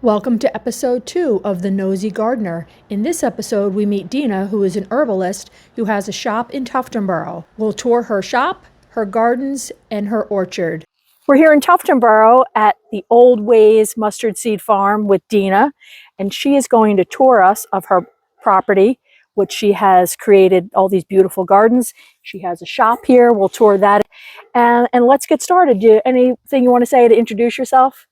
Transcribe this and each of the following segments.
Welcome to episode 2 of The Nosey Gardener. In this episode, we meet Dina, who is an herbalist who has a shop in Tuftonboro. We'll tour her shop, her gardens, and her orchard. We're here in Tuftonboro at the Old Ways Mustard Seed Farm with Dina, and she is going to tour us of her property, which she has created all these beautiful gardens. She has a shop here. We'll tour that. And let's get started. Anything you want to say to introduce yourself?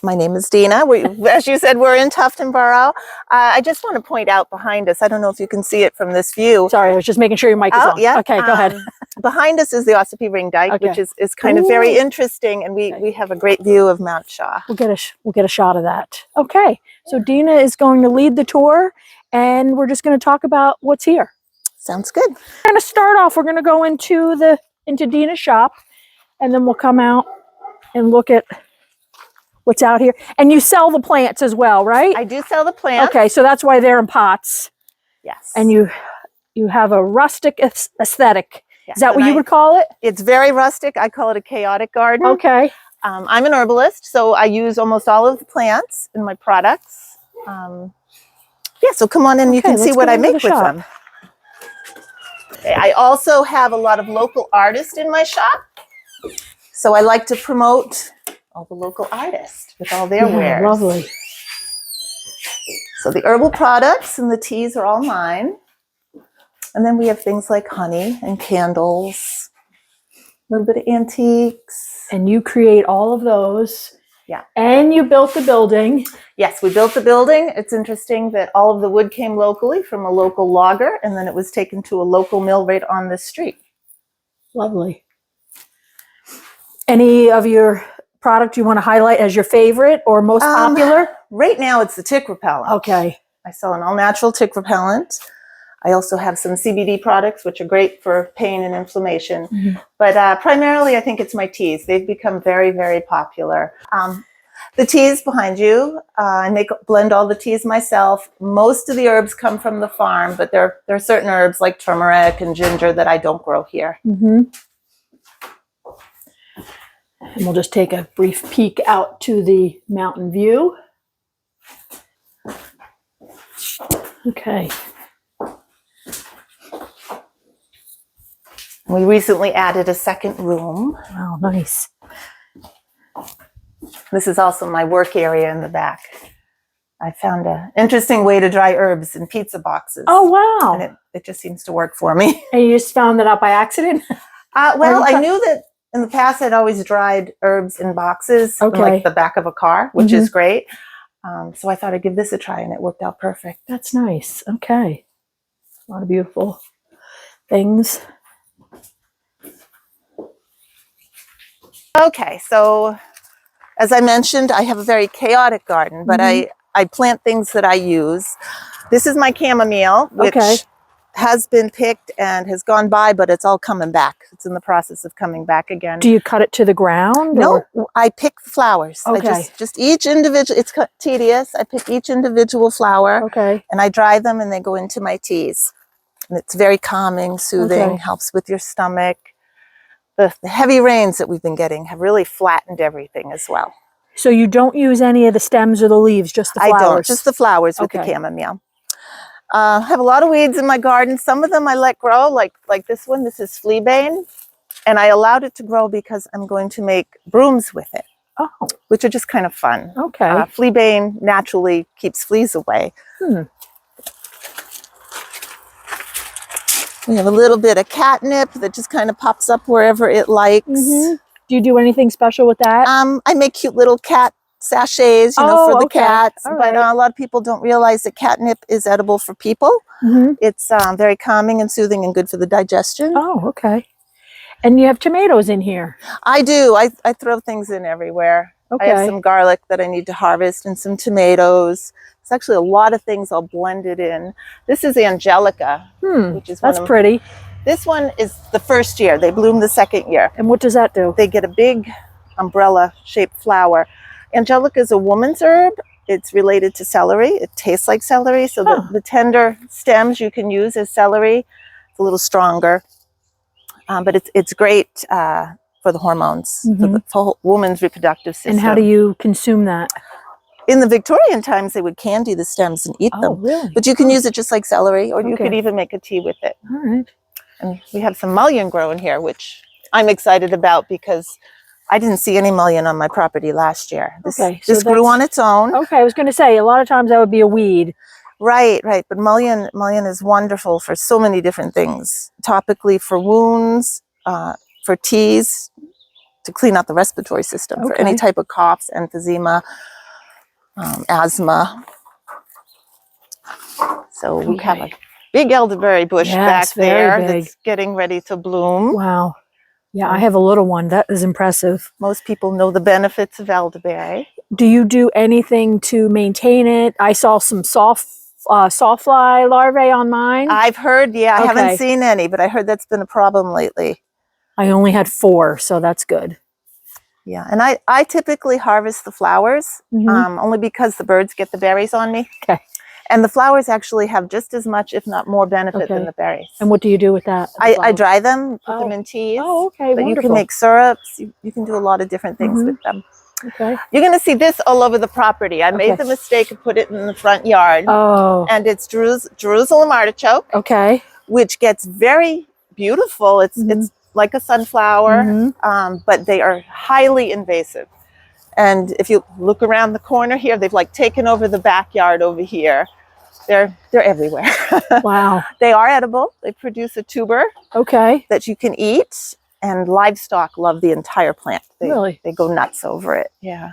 My name is Dina. As you said, we're in Tuftonboro. I just want to point out behind us, I don't know if you can see it from this view. Sorry, I was just making sure your mic is on. Yeah. Okay, go ahead. Behind us is the Ossipee Ring Dike, Okay. which is kind of very interesting, and we have a great view of Mount Shaw. We'll get a shot of that. Okay, so Dina is going to lead the tour, and we're just going to talk about what's here. Sounds good. We're going to start off. We're going to go into Dina's shop, and then we'll come out and look at what's out here. And you sell the plants as well, right? I do sell the plants. Okay, so that's why they're in pots. Yes. And you have a rustic aesthetic. Yes. Is that what you would call it? It's very rustic. I call it a chaotic garden. Okay. I'm an herbalist, so I use almost all of the plants in my products. Yeah, so come on in, you can see what I make with them. Okay, I also have a lot of local artists in my shop. So I like to promote all the local artists with all their wares. Lovely. So the herbal products and the teas are all mine. And then we have things like honey and candles, a little bit of antiques. And you create all of those. Yeah. And you built the building. Yes, we built the building. It's interesting that all of the wood came locally from a local logger, and then it was taken to a local mill right on this street. Lovely. Any of your product you want to highlight as your favorite or most popular? Right now it's the tick repellent. Okay. I sell an all-natural tick repellent. I also have some CBD products, which are great for pain and inflammation. Mm-hmm. But primarily, I think it's my teas. They've become very, very popular. The teas behind you, I blend all the teas myself. Most of the herbs come from the farm, but there are certain herbs like turmeric and ginger that I don't grow here. Mm-hmm. And we'll just take a brief peek out to the mountain view. Okay. We recently added a second room. Wow, nice. This is also my work area in the back. I found an interesting way to dry herbs in pizza boxes. Oh, wow. And it just seems to work for me. And you just found that out by accident? Well, I knew that in the past I'd always dried herbs in boxes in like the back of a car, which is great. So I thought I'd give this a try, and it worked out perfect. That's nice. Okay. A lot of beautiful things. Okay, so as I mentioned, I have a very chaotic garden, but I plant things that I use. This is my chamomile, which has been picked and has gone by, but it's all coming back. It's in the process of coming back again. Do you cut it to the ground? No, I pick the flowers. Okay. I just each individual, it's tedious. I pick each individual flower and I dry them and they go into my teas. And it's very calming, soothing, helps with your stomach. The heavy rains that we've been getting have really flattened everything as well. So you don't use any of the stems or the leaves, just the flowers? I don't, just the flowers with the chamomile. I have a lot of weeds in my garden. Some of them I let grow, like this one. This is fleabane. And I allowed it to grow because I'm going to make brooms with it, which are just kind of fun. Okay. Fleabane naturally keeps fleas away. We have a little bit of catnip that just kind of pops up wherever it likes. Do you do anything special with that? I make cute little cat sachets, for the cats. But a lot of people don't realize that catnip is edible for people. It's very calming and soothing and good for the digestion. Oh, okay. And you have tomatoes in here. I do. I throw things in everywhere. Okay. I have some garlic that I need to harvest and some tomatoes. It's actually a lot of things all blended in. This is Angelica, which is that's pretty. This one is the first year. They bloom the second year. And what does that do? They get a big umbrella-shaped flower. Angelica is a woman's herb. It's related to celery. It tastes like celery, so the tender stems you can use as celery. It's a little stronger, but it's great for the hormones, for the woman's reproductive system. And how do you consume that? In the Victorian times, they would candy the stems and eat them. Really? But you can use it just like celery, or you could even make a tea with it. All right. And we have some mullein growing here, which I'm excited about because I didn't see any mullein on my property last year. This grew on its own. Okay, I was going to say, a lot of times that would be a weed. Right. But mullein is wonderful for so many different things. Topically for wounds, for teas, to clean out the respiratory system, for any type of coughs, emphysema, asthma. So we have a big elderberry bush back there that's getting ready to bloom. Wow. Yeah, I have a little one. That is impressive. Most people know the benefits of elderberry. Do you do anything to maintain it? I saw some sawfly larvae on mine. I've heard, I haven't seen any, but I heard that's been a problem lately. I only had 4, so that's good. Yeah, and I typically harvest the flowers, only because the birds get the berries on me. Okay. And the flowers actually have just as much, if not more, benefit than the berries. And what do you do with that? I dry them, put them in teas. Oh, okay, but wonderful. you can make syrups. You can do a lot of different things with them. Okay. You're going to see this all over the property. I made the mistake of put it in the front yard. Oh. And it's Jerusalem artichoke. Okay. Which gets very beautiful. It's like a sunflower, but they are highly invasive. And if you look around the corner here, they've like taken over the backyard over here. They're everywhere. Wow. They are edible. They produce a tuber that you can eat, and livestock love the entire plant. They go nuts over it. Yeah.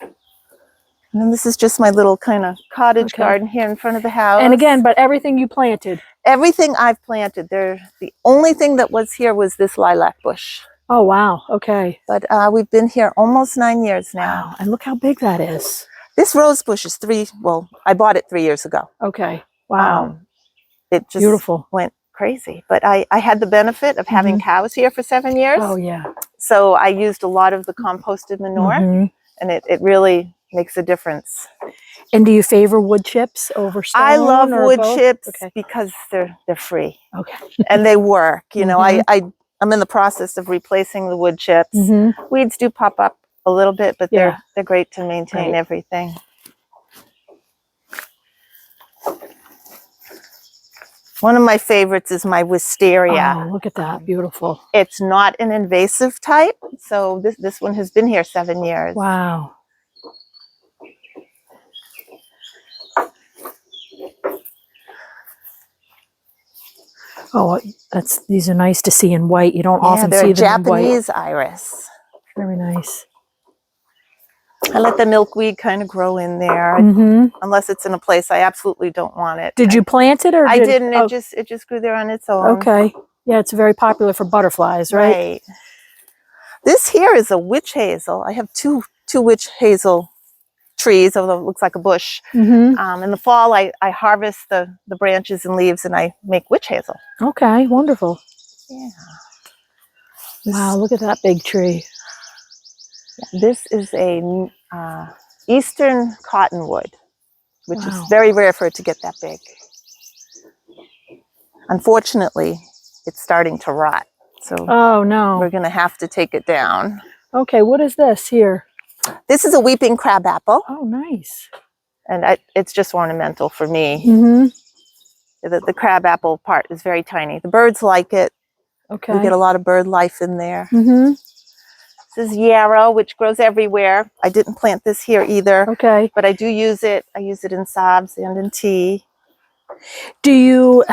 And then this is just my little kind of cottage garden here in front of the house. And again, but everything you planted. Everything I've planted. The only thing that was here was this lilac bush. Oh, wow. Okay. But we've been here almost 9 years now. Wow. And look how big that is. This rose bush is I bought it 3 years ago. Okay. Wow. It just beautiful. Went crazy. But I had the benefit of having cows here for 7 years. Oh, yeah. So I used a lot of the composted manure, and it really makes a difference. And do you favor wood chips over stone? I love wood chips because they're free. Okay. And they work. You know, I'm in the process of replacing the wood chips. Weeds do pop up a little bit, but they're great to maintain everything. One of my favorites is my wisteria. Oh, look at that. Beautiful. It's not an invasive type, so this one has been here 7 years. Wow. Oh, these are nice to see in white. You don't often see them in white. Japanese iris. Very nice. I let the milkweed kind of grow in there, unless it's in a place I absolutely don't want it. Did you plant it, or I didn't? It just grew there on its own. Okay. Yeah, it's very popular for butterflies, right? Right. This here is a witch hazel. I have two witch hazel trees, although it looks like a bush. In the fall, I harvest the branches and leaves, and I make witch hazel. Okay, wonderful. Yeah. Wow, look at that big tree. This is a eastern cottonwood, which is very rare for it to get that big. Unfortunately, it's starting to rot. So we're going to have to take it down. Okay, what is this here? This is a weeping crabapple. Oh, nice. And it's just ornamental for me. The crabapple part is very tiny. The birds like it. Okay. We get a lot of bird life in there. This is yarrow, which grows everywhere. I didn't plant this here either. Okay. But I do use it. I use it in salves and in tea. Do you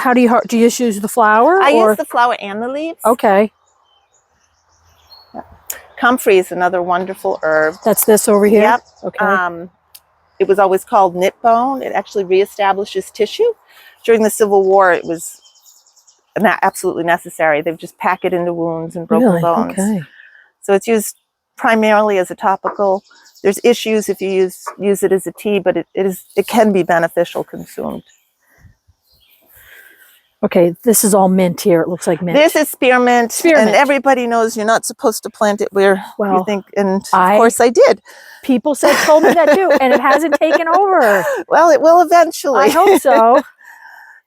just use the flower? I use the flower and the leaves. Okay. Comfrey is another wonderful herb. That's this over here? Yep. Okay. It was always called knit bone. It actually reestablishes tissue. During the Civil War, it was absolutely necessary. They would just pack it into wounds and broken bones. Okay. So it's used primarily as a topical. There's issues if you use it as a tea, but it can be beneficial consumed. Okay, this is all mint here. It looks like mint. This is spearmint, and everybody knows you're not supposed to plant it where you think, and of course I did. People told me that too, and it hasn't taken over. Well, it will eventually. I hope so.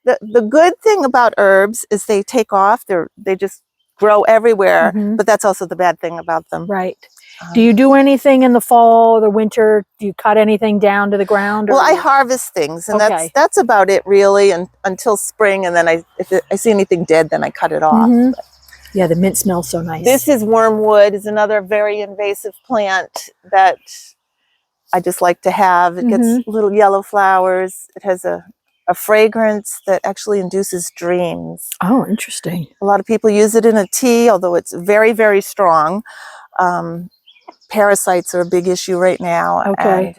The good thing about herbs is they take off. They just grow everywhere, but that's also the bad thing about them. Right. Do you do anything in the fall or the winter? Do you cut anything down to the ground? Well, I harvest things, and that's about it really, and until spring. And then if I see anything dead, then I cut it off. Yeah, the mint smells so nice. This is wormwood. Is another very invasive plant that I just like to have. It gets little yellow flowers. It has a fragrance that actually induces dreams. Oh, interesting. A lot of people use it in a tea, although it's very, very strong. Parasites are a big issue right now. Okay.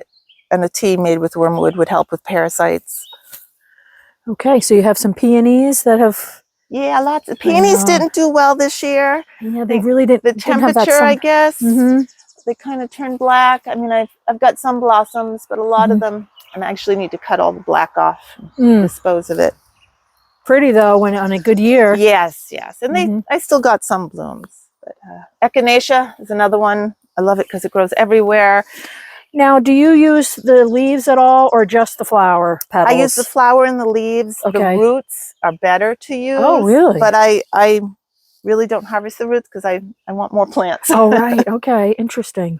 And a tea made with wormwood would help with parasites. Okay, so you have some peonies that have... Yeah, lots of peonies didn't do well this year. Yeah, they really didn't. The temperature, I guess, they kind of turned black. I mean, I've got some blossoms, but a lot of them, and I actually need to cut all the black off and dispose of it. Pretty though, when on a good year. Yes, and I still got some blooms. But echinacea is another one. I love it because it grows everywhere. Now, do you use the leaves at all, or just the flower petals? I use the flower and the leaves. Okay. The roots are better to use. Oh, really? But I really don't harvest the roots because I want more plants. Oh, right. Okay. Interesting.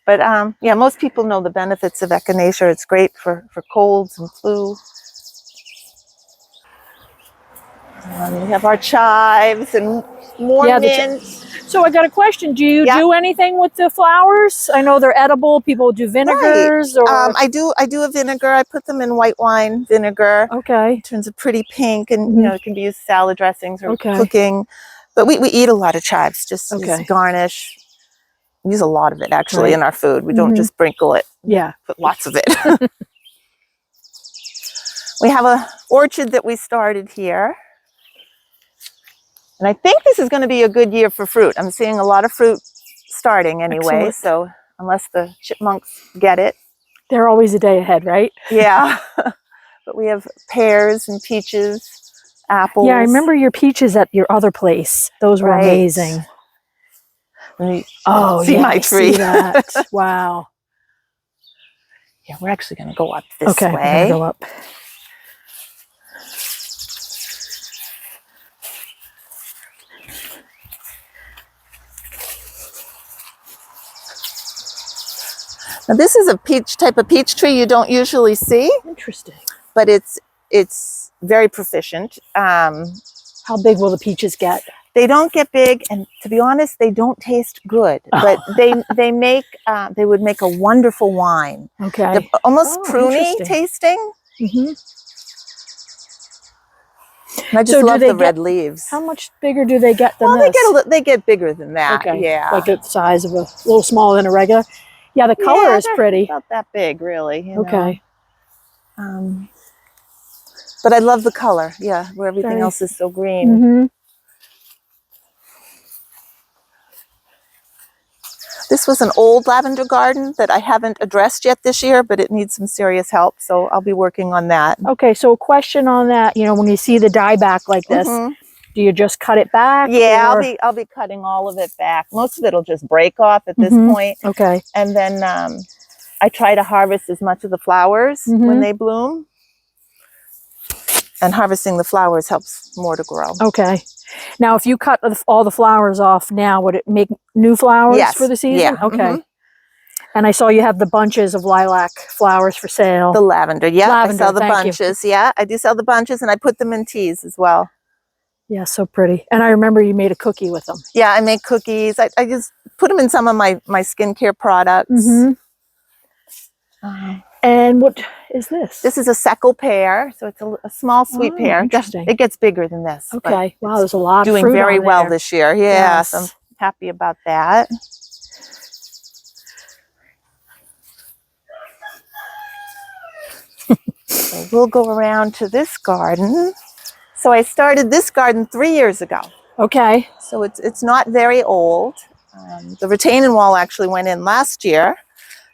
But yeah, most people know the benefits of echinacea. It's great for colds and flu. We have our chives and more mint. So I got a question. Do you do anything with the flowers? I know they're edible. People do vinegars. Or... I do a vinegar. I put them in white wine vinegar. Okay. It turns a pretty pink, and you know, it can be used salad dressings or cooking. But we eat a lot of chives just as garnish. We use a lot of it actually in our food. We don't just sprinkle it. Yeah. Put lots of it. We have an orchard that we started here. And I think this is going to be a good year for fruit. I'm seeing a lot of fruit starting anyway. Excellent. So unless the chipmunks get it. They're always a day ahead, right? Yeah. But we have pears and peaches, apples. Yeah, I remember your peaches at your other place. Those were amazing. Oh, see my tree. See that. Wow. Yeah, we're actually going to go up this way. Okay, we're going to go up. Now this is a type of peach tree you don't usually see. Interesting. But it's very proficient. How big will the peaches get? They don't get big, and to be honest, they don't taste good. But they would make a wonderful wine. Okay. They're almost pruny tasting. And I just love the red leaves. How much bigger do they get than this? They get bigger than that. Okay. Yeah. Like the size of a little smaller than a regular. Yeah, the color is pretty. About that big, really. You know. But I love the color. Yeah, where everything else is so green. This was an old lavender garden that I haven't addressed yet this year, but it needs some serious help. So I'll be working on that. Okay, so a question on that. You know, when you see the dieback like this, do you just cut it back? Yeah, I'll be cutting all of it back. Most of it will just break off at this point. Okay. And then I try to harvest as much of the flowers when they bloom. And harvesting the flowers helps more to grow. Okay. Now, if you cut all the flowers off now, would it make new flowers for the season? Yeah. Okay. And I saw you have the bunches of lilac flowers for sale. The lavender. Yeah, I sell the bunches. Yeah, I do sell the bunches, and I put them in teas as well. Yeah, so pretty. And I remember you made a cookie with them. Yeah, I make cookies. I just put them in some of my skincare products. And what is this? This is a seckel pear. So it's a small sweet pear. Interesting. It gets bigger than this. Okay. Wow, there's a lot of fruit doing very well there. this year. Yeah, so I'm happy about that. So we'll go around to this garden. So I started this garden 3 years ago. Okay. So it's not very old. The retaining wall actually went in last year.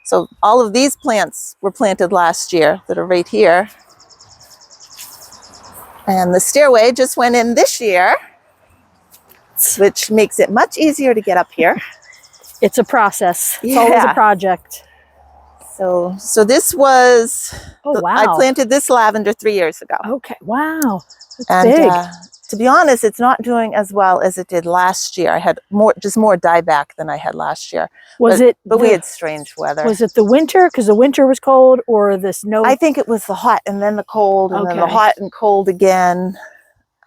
So all of these plants were planted last year that are right here. And the stairway just went in this year, which makes it much easier to get up here. It's a process. It's always a project. So this was, wow. I planted this lavender 3 years ago. Okay, wow. That's big. To be honest, it's not doing as well as it did last year. I had more dieback than I had last year. But we had strange weather. Was it the winter? Because the winter was cold, or the snow? I think it was the hot and then the cold and then the hot and cold again,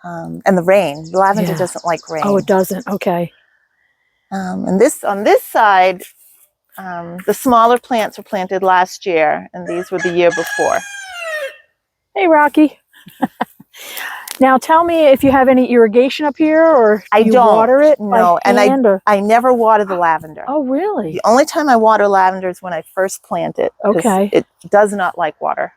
and the rain. The lavender doesn't like rain. Oh, it doesn't. Okay. And on this side, the smaller plants were planted last year, and these were the year before. Hey, Rocky. Now tell me if you have any irrigation up here, or I don't water it. No, and I never water the lavender. Oh, really? The only time I water lavender is when I first plant it. Okay. It does not like water.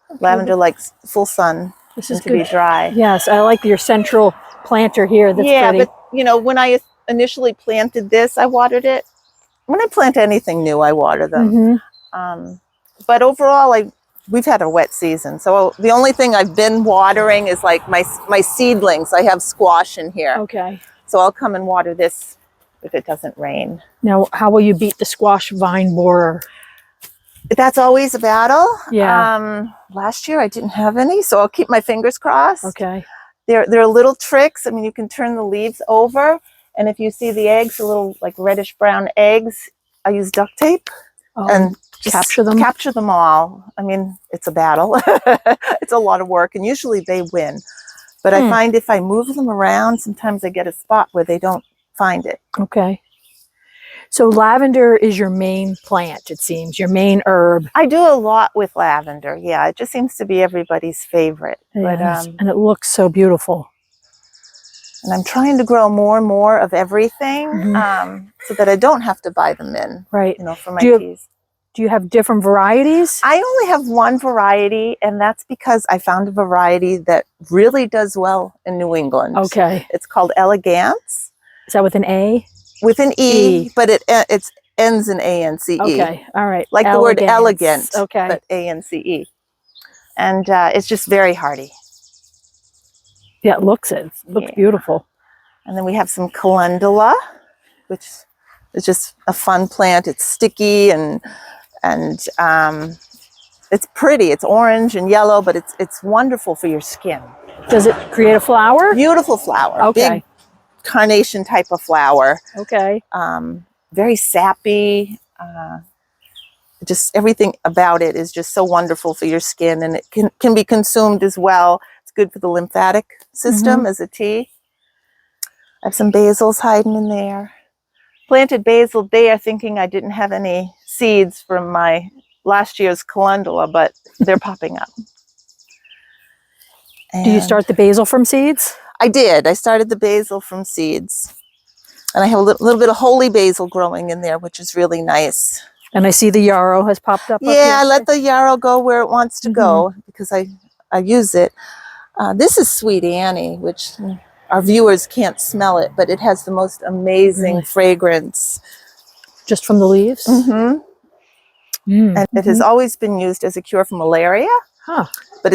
Okay. Lavender likes full sun. This is to be dry. Yes, I like your central planter here. That's pretty. But you know, when I initially planted this, I watered it. When I plant anything new, I water them. But overall, we've had a wet season, so the only thing I've been watering is like my seedlings. I have squash in here. Okay. So I'll come and water this if it doesn't rain. Now, how will you beat the squash vine borer? That's always a battle. Yeah. Last year I didn't have any, so I'll keep my fingers crossed. Okay. There are little tricks. I mean, you can turn the leaves over, and if you see the eggs, the little like reddish brown eggs, I use duct tape and just capture them all. I mean, it's a battle. It's a lot of work, and usually they win. But I find if I move them around, sometimes I get a spot where they don't find it. Okay. So lavender is your main plant, it seems, your main herb. I do a lot with lavender. Yeah, it just seems to be everybody's favorite. Yes. And it looks so beautiful. And I'm trying to grow more and more of everything so that I don't have to buy them in. Right. You know, for my teas. Do you have different varieties? I only have one variety, and that's because I found a variety that really does well in New England. Okay. It's called Elegance. Is that with an A? With an E, but it ends in A-N-C-E. Okay, all right. Like the word elegant, okay, but A-N-C-E. And it's just very hardy. Yeah, it looks beautiful. And then we have some calendula, which is just a fun plant. It's sticky and it's pretty. It's orange and yellow, but it's wonderful for your skin. Does it create a flower? Beautiful flower. Okay. Big carnation type of flower. Okay. Very sappy. Just everything about it is just so wonderful for your skin, and it can be consumed as well. It's good for the lymphatic system as a tea. I have some basils hiding in there. Planted basil there thinking I didn't have any seeds from my last year's calendula, but they're popping up. Do you start the basil from seeds? I did. I started the basil from seeds. And I have a little bit of holy basil growing in there, which is really nice. And I see the yarrow has popped up. Yeah, I let the yarrow go where it wants to go because I use it. This is Sweet Annie, which our viewers can't smell it, but it has the most amazing fragrance. Just from the leaves? And it has always been used as a cure for malaria. But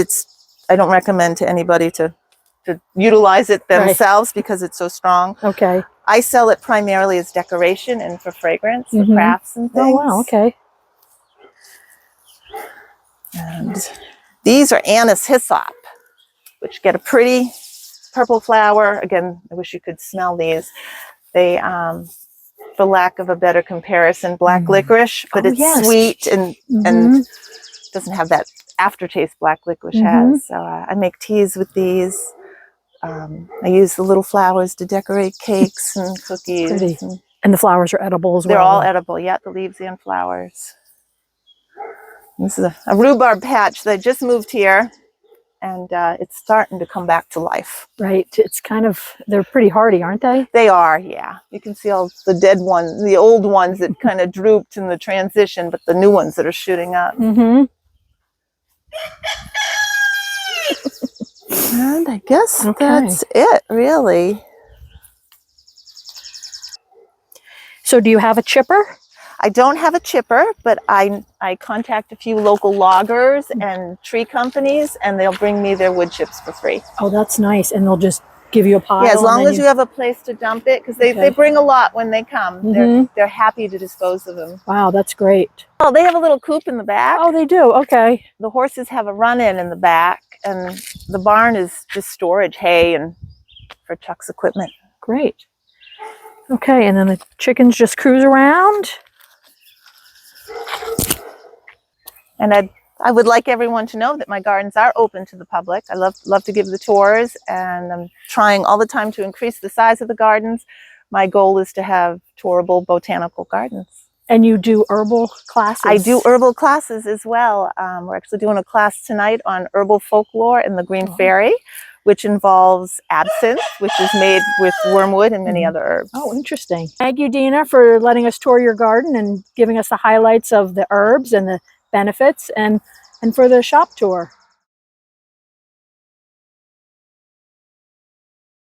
I don't recommend to anybody to utilize it themselves because it's so strong. Okay. I sell it primarily as decoration and for fragrance, for crafts and things. Oh, wow. Okay. And these are anise hyssop, which get a pretty purple flower. Again, I wish you could smell these. They, for lack of a better comparison, black licorice, but it's sweet and doesn't have that aftertaste black licorice has. So I make teas with these. I use the little flowers to decorate cakes and cookies. And the flowers are edible as well? They're all edible, yeah, the leaves and flowers. This is a rhubarb patch that I just moved here, and it's starting to come back to life. Right. It's kind of, they're pretty hardy, aren't they? They are, yeah. You can see all the dead ones, the old ones that kind of drooped in the transition, but the new ones that are shooting up. And I guess that's it, really. So do you have a chipper? I don't have a chipper, but I contact a few local loggers and tree companies, and they'll bring me their wood chips for free. Oh, that's nice. And they'll just give you a pile? Yeah, as long as you have a place to dump it, because they bring a lot when they come. They're happy to dispose of them. Wow, that's great. Oh, they have a little coop in the back. Oh, they do? Okay. The horses have a run-in the back, and the barn is just storage, hay and for Chuck's equipment. Great. Okay, and then the chickens just cruise around. And I would like everyone to know that my gardens are open to the public. I love to give the tours, and I'm trying all the time to increase the size of the gardens. My goal is to have tourable botanical gardens. And you do herbal classes? I do herbal classes as well. We're actually doing a class tonight on herbal folklore in the Green Fairy, which involves absinthe, which is made with wormwood and many other herbs. Oh, interesting. Thank you, Dina, for letting us tour your garden and giving us the highlights of the herbs and the benefits, and for the shop tour.